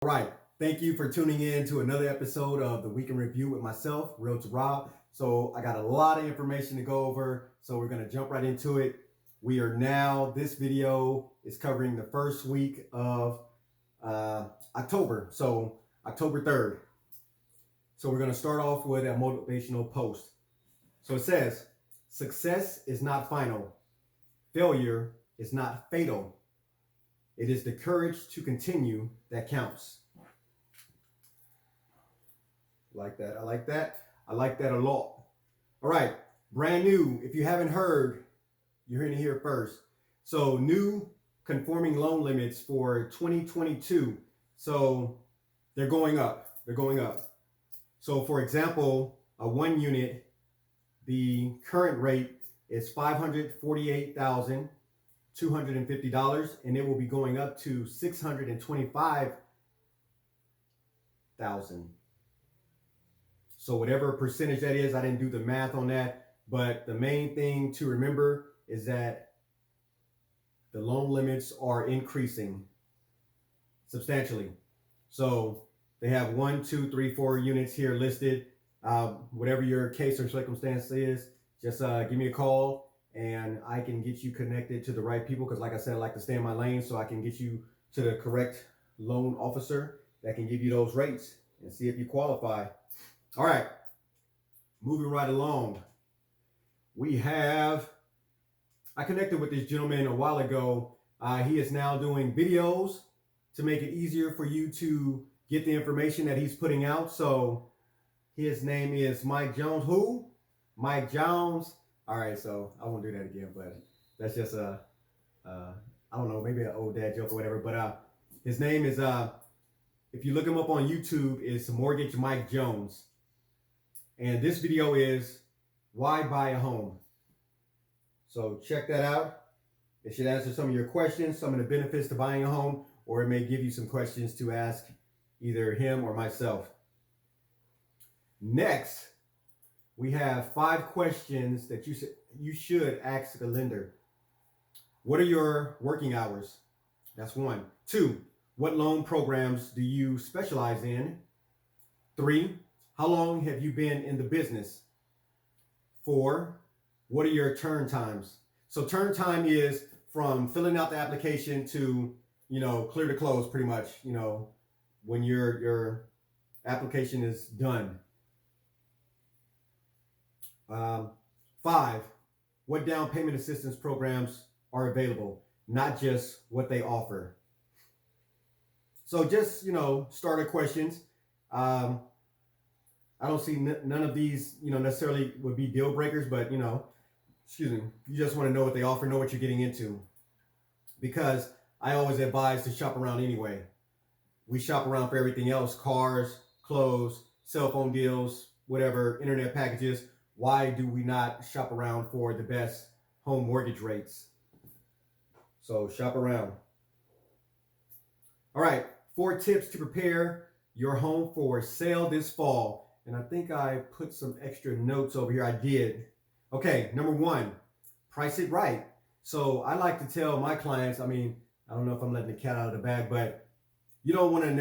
All right. Thank you for tuning in to another episode of the Week in Review with myself, Realtor Rob. So I got a lot of information to go over. So we're going to jump right into it. This video is covering the first week of October. So October 3rd. So we're going to start off with a motivational post. So it says, success is not final. Failure is not fatal. It is the courage to continue that counts. Like that. I like that. I like that a lot. All right. Brand new. If you haven't heard, you're hearing it here first. So new conforming loan limits for 2022. So they're going up. They're going up. So for example, a 1 unit, the current rate is $548,250, and it will be going up to $625,000. So whatever percentage that is, I didn't do the math on that, but the main thing to remember is that the loan limits are increasing substantially. So they have 1, 2, 3, 4 units here listed. Whatever your case or circumstance is, just give me a call and I can get you connected to the right people. Because like I said, I like to stay in my lane, so I can get you to the correct loan officer that can give you those rates and see if you qualify. All right, moving right along. I connected with this gentleman a while ago. He is now doing videos to make it easier for you to get the information that he's putting out. So his name is Mike Jones. Who? Mike Jones. All right, so I won't do that again, but that's just I don't know, maybe an old dad joke or whatever. But his name is, if you look him up on YouTube, it's Mortgage Mike Jones. And this video is why buy a home. So check that out. It should answer some of your questions, some of the benefits to buying a home, or it may give you some questions to ask either him or myself. Next, we have 5 questions that you should ask a lender. What are your working hours? That's 1. 2, what loan programs do you specialize in? 3, how long have you been in the business? 4, what are your turn times? So turn time is from filling out the application to, clear to close, pretty much, when your application is done. 5, what down payment assistance programs are available, not just what they offer. So just, starter questions. I don't see none of these, necessarily would be deal breakers, but, you just want to know what they offer, know what you're getting into. Because I always advise to shop around anyway. We shop around for everything else: cars, clothes, cell phone deals, whatever, internet packages. Why do we not shop around for the best home mortgage rates? So shop around. All right, 4 tips to prepare your home for sale this fall. And I think I put some extra notes over here. I did. Okay, number 1, price it right. So I like to tell my clients, I don't know if I'm letting the cat out of the bag, but you don't want to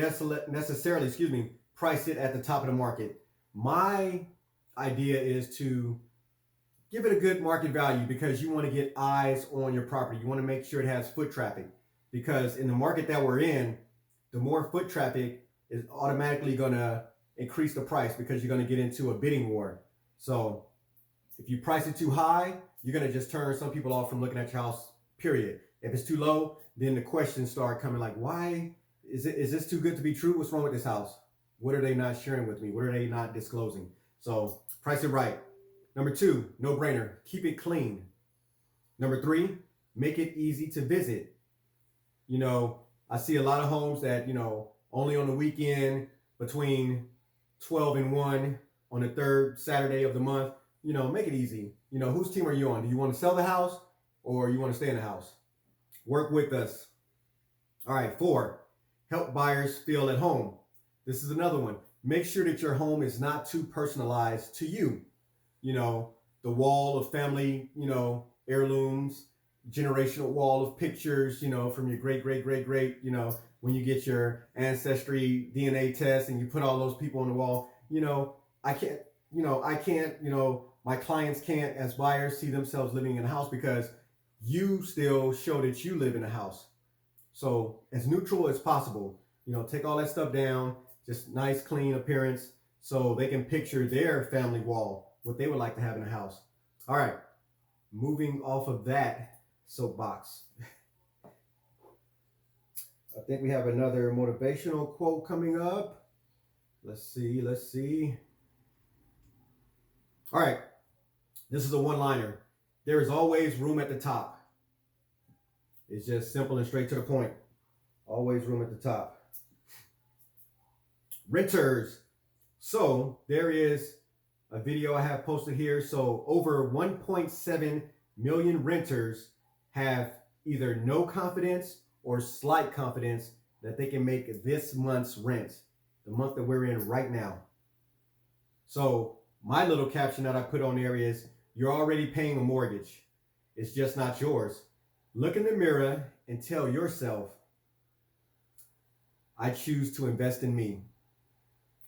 necessarily, price it at the top of the market. My idea is to give it a good market value, because you want to get eyes on your property. You want to make sure it has foot traffic, because in the market that we're in, the more foot traffic is automatically going to increase the price, because you're going to get into a bidding war. So if you price it too high, you're going to just turn some people off from looking at your house, period. If it's too low, then the questions start coming like, why is this too good to be true? What's wrong with this house? What are they not sharing with me? What are they not disclosing? So price it right. Number 2, no brainer, keep it clean. Number 3, make it easy to visit. I see a lot of homes that, only on the weekend between 12 and 1 on the 3rd Saturday of the month. Make it easy. Whose team are you on? Do you want to sell the house or you want to stay in the house? Work with us. All right, 4, help buyers feel at home. This is another one. Make sure that your home is not too personalized to you. The wall of family, heirlooms, generational wall of pictures, from your great, great, great, great, when you get your ancestry DNA test and you put all those people on the wall, I can't, my clients can't, as buyers, see themselves living in a house because you still show that you live in a house. So as neutral as possible, take all that stuff down, just nice, clean appearance so they can picture their family wall, what they would like to have in a house. All right, moving off of that soapbox. I think we have another motivational quote coming up. Let's see. All right, this is a one-liner. There is always room at the top. It's just simple and straight to the point. Always room at the top. Renters. So there is a video I have posted here. So over 1.7 million renters have either no confidence or slight confidence that they can make this month's rent, the month that we're in right now. So my little caption that I put on there is, you're already paying a mortgage. It's just not yours. Look in the mirror and tell yourself, I choose to invest in me.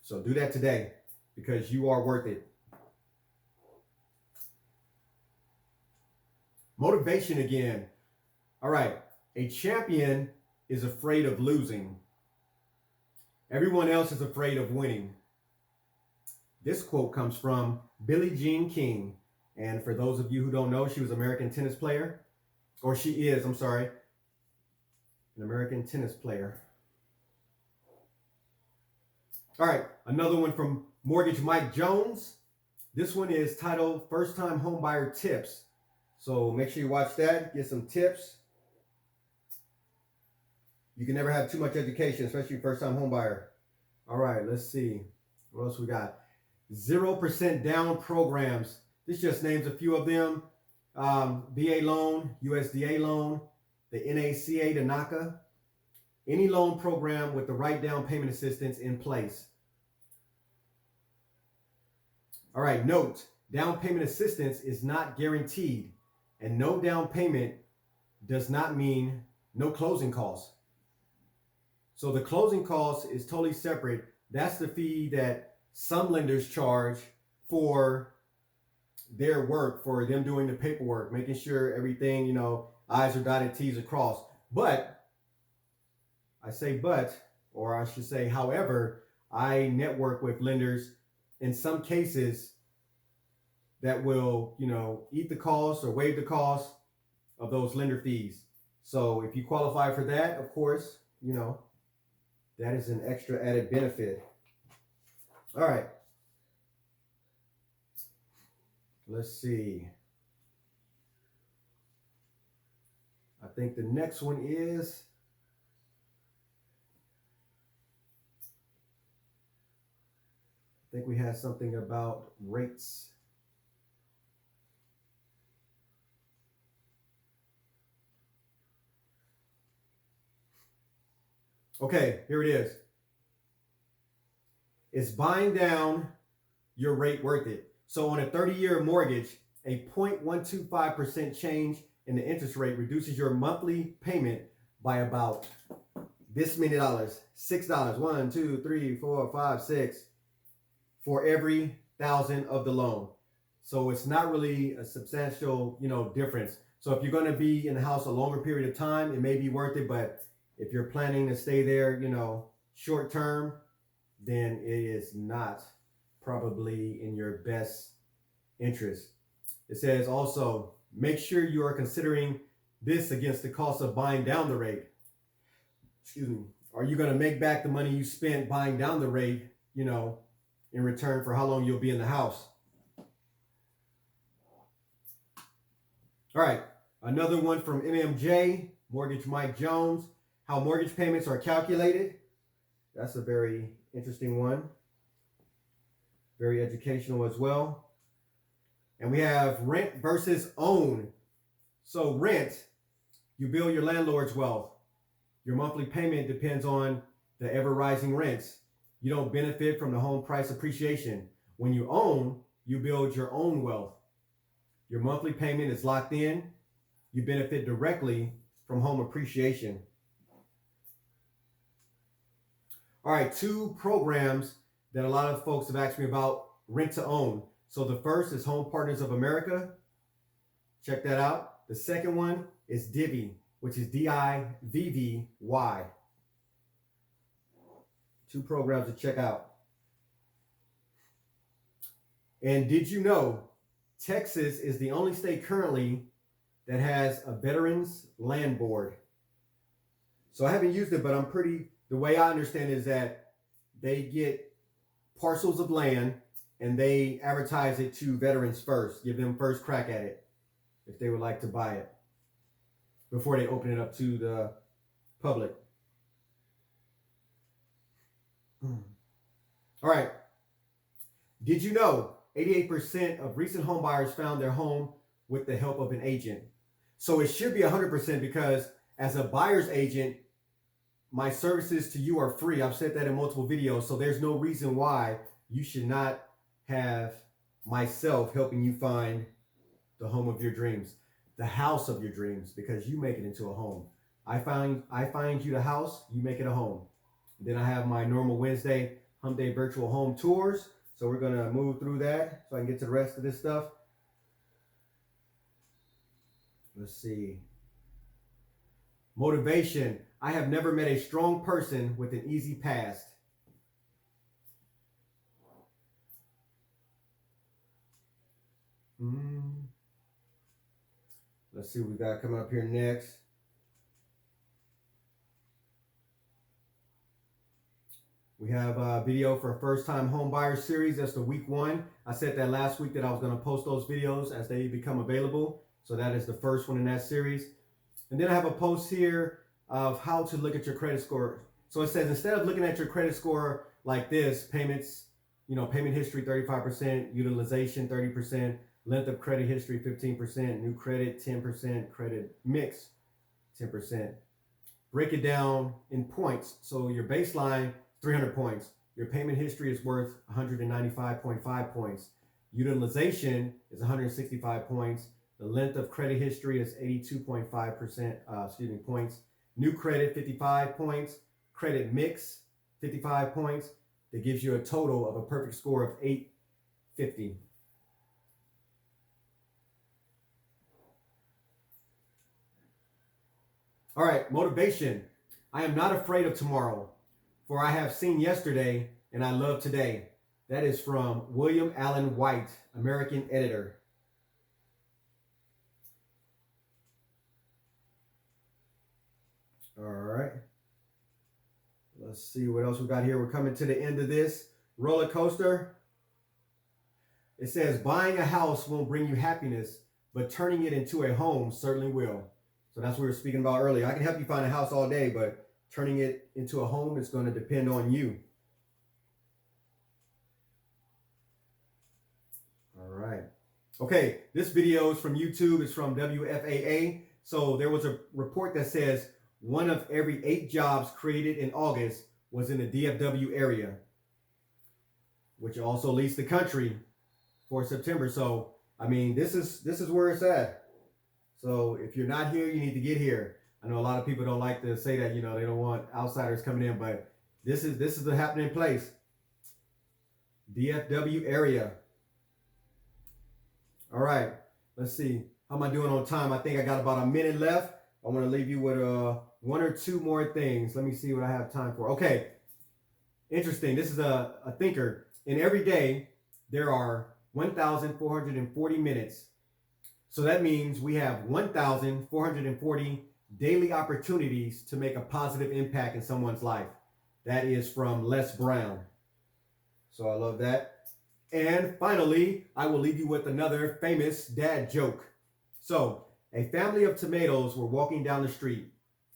So do that today because you are worth it. Motivation again. All right. A champion is afraid of losing. Everyone else is afraid of winning. This quote comes from Billie Jean King. And for those of you who don't know, she was an American tennis player. Or she is, I'm sorry. An American tennis player. All right, another one from Mortgage Mike Jones. This one is titled First Time Homebuyer Tips. So make sure you watch that, get some tips. You can never have too much education, especially first time homebuyer. All right, let's see. What else we got? 0% down programs. This just names a few of them. VA loan, USDA loan, the NACA to NACA. Any loan program with the right down payment assistance in place. All right, note, down payment assistance is not guaranteed, and no down payment does not mean no closing costs. So the closing cost is totally separate. That's the fee that some lenders charge for their work, for them doing the paperwork, making sure everything, I's are dotted, T's are crossed. But, I say but, or I should say however, I network with lenders in some cases that will, eat the cost or waive the cost of those lender fees. So if you qualify for that, of course, that is an extra added benefit. All right. Let's see. I think the next one is, I think we had something about rates. Okay, here it is. Is buying down your rate worth it? So on a 30-year mortgage, a 0.125% change in the interest rate reduces your monthly payment by about this many dollars. $6. 1, 2, 3, 4, 5, 6 for every 1,000 of the loan. So it's not really a substantial, difference. So if you're going to be in the house a longer period of time, it may be worth it. But if you're planning to stay there, short term, then it is not probably in your best interest. It says also, make sure you are considering this against the cost of buying down the rate. Excuse me. Are you going to make back the money you spent buying down the rate, in return for how long you'll be in the house? All right. Another one from MMJ, Mortgage Mike Jones, how mortgage payments are calculated. That's a very interesting one. Very educational as well. And we have rent versus own. So rent, you build your landlord's wealth. Your monthly payment depends on the ever-rising rents. You don't benefit from the home price appreciation. When you own, you build your own wealth. Your monthly payment is locked in. you benefit directly from home appreciation. All right, two programs that a lot of folks have asked me about: rent to own. So the first is Home Partners of America. Check that out. The second one is Divvy, which is DIVVY. Two programs to check out. And did you know Texas is the only state currently that has a Veterans Land Board? So I haven't used it, but the way I understand it is that they get parcels of land and they advertise it to veterans first, give them first crack at it if they would like to buy it before they open it up to the public. All right. Did you know 88% of recent home buyers found their home with the help of an agent? So it should be 100% because as a buyer's agent, my services to you are free. I've said that in multiple videos. So there's no reason why you should not have myself helping you find the home of your dreams, the house of your dreams, because you make it into a home. I find you the house, you make it a home. Then I have my normal Wednesday Hump Day virtual home tours. So we're going to move through that so I can get to the rest of this stuff. Let's see. Motivation. I have never met a strong person with an easy past. Let's see what we got coming up here next. We have a video for a first-time home buyer series. That's the week 1. I said that last week that I was going to post those videos as they become available. So that is the first one in that series. And then I have a post here of how to look at your credit score. So it says, instead of looking at your credit score like this, payments, payment history 35%, utilization 30%, length of credit history 15%, new credit 10%, credit mix 10%. Break it down in points. So your baseline 300 points. Your payment history is worth 195.5 points. Utilization is 165 points. The length of credit history is 82.5% points. New credit 55 points. Credit mix 55 points. That gives you a total of a perfect score of 850. All right, motivation. I am not afraid of tomorrow, for I have seen yesterday and I love today. That is from William Allen White, American editor. All right. Let's see what else we got here. We're coming to the end of this roller coaster. It says, buying a house won't bring you happiness, but turning it into a home certainly will. So that's what we were speaking about earlier. I can help you find a house all day, but turning it into a home is going to depend on you. All right. Okay, this video is from YouTube. It's from WFAA. So there was a report that says 1 of every 8 jobs created in August was in the DFW area, which also leads the country for September. So, I mean, this is where it's at. So if you're not here, you need to get here. I know a lot of people don't like to say that, they don't want outsiders coming in, but this is the happening place. DFW area. All right, let's see. How am I doing on time? I think I got about a minute left. I want to leave you with 1 or 2 more things. Let me see what I have time for. Okay, interesting. This is a thinker. In every day, there are 1,440 minutes. So that means we have 1,440 daily opportunities to make a positive impact in someone's life. That is from Les Brown. So I love that. And finally, I will leave you with another famous dad joke. So a family of tomatoes were walking down the street,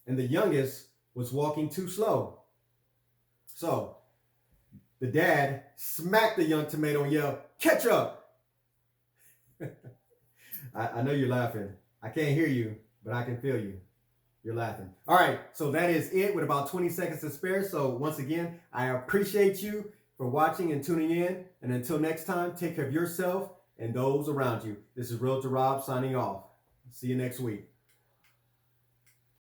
and the youngest was walking too slow. So the dad smacked the young tomato and yelled, "Catch up!" I know you're laughing. I can't hear you, but I can feel you. You're laughing. All right, so that is it with about 20 seconds to spare. So once again, I appreciate you for watching and tuning in. And until next time, take care of yourself and those around you. This is Realtor Rob signing off. See you next week.